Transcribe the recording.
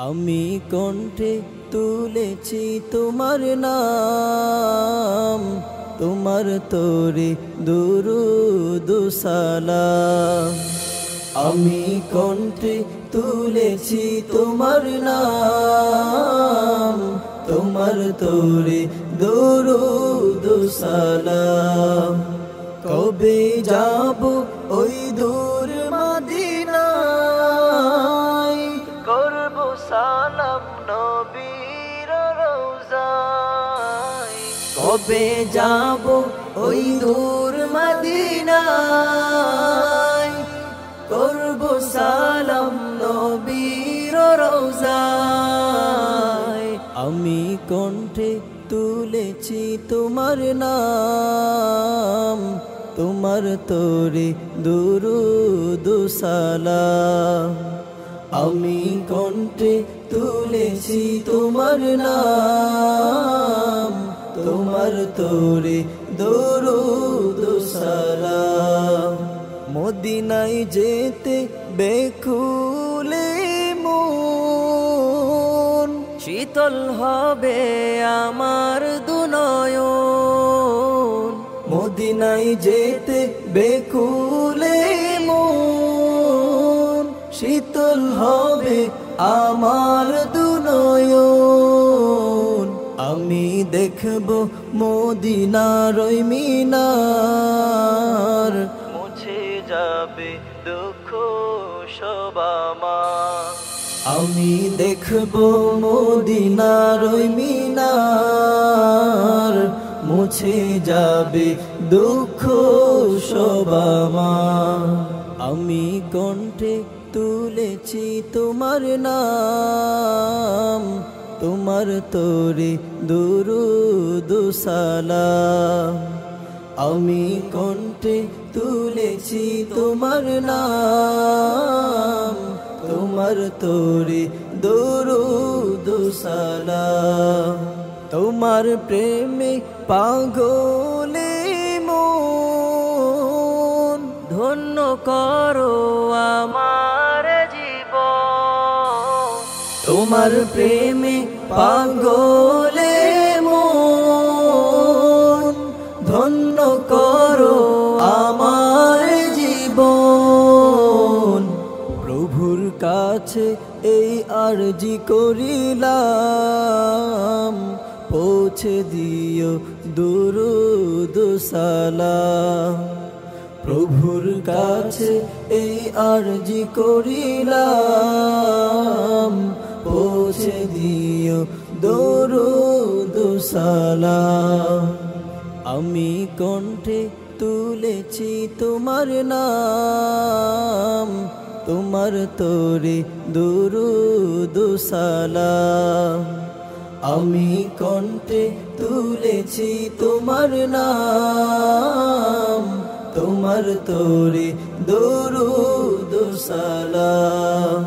আমি কণ্ঠে তুলেছি তোমার নাম, তোমার তরে দুরূদ সালাম। আমি কণ্ঠে তুলেছি তোমার নাম, তোমার তরে দুরূদ সালাম। কবে যাব ওই দূর মদিনায়, করব সালাম নবীর রওজায়। কবে যাব ওই দূর মদিনায়, করব সালাম নবীর রওজায়। আমি কণ্ঠে তুলেছি তোমার নাম, তোমার তরে দুরূদ সালাম। আমি কণ্ঠে তুলেছি তোমার নাম, তোমার তরে দুরূদ সালাম। মদিনায় যেতে বেকুলে মন, শীতল হবে আমার দুনয়ন। মদিনায় যেতে বেকুলে মন, শীতল হবে আমার দুনয়ন। আমি দেখব মদিনার ওই মিনার, মুছে যাবে দুঃখ সব আমার। আমি দেখব মদিনার ওই মিনার, মুছে যাবে দুঃখ সব আমার। আমি কণ্ঠে তুলেছি তোমার নাম, তোমার তরে দুরূদ সালাম। আমি কণ্ঠে তুলেছি তোমার নাম, তোমার তরে দুরূদ সালাম। তোমার প্রেমে পাগলে মন, ধন্য করো আমার জীবন। তোমার প্রেমে পাগলে মন, ধন্য করো আমার জীবন। প্রভুর কাছে এই আরজি করিলাম, পৌঁছে দিও দুরূদ সালাম। প্রভুর কাছে এই আরজি করিলাম, পৌঁছে দিও দুরূদ সালাম। আমি কণ্ঠে তুলেছি তোমার নাম, তোমার তরে দুরূদ সালাম। আমি কণ্ঠে তুলেছি তোমার নাম, তোমার তরে দুরূদ সালাম।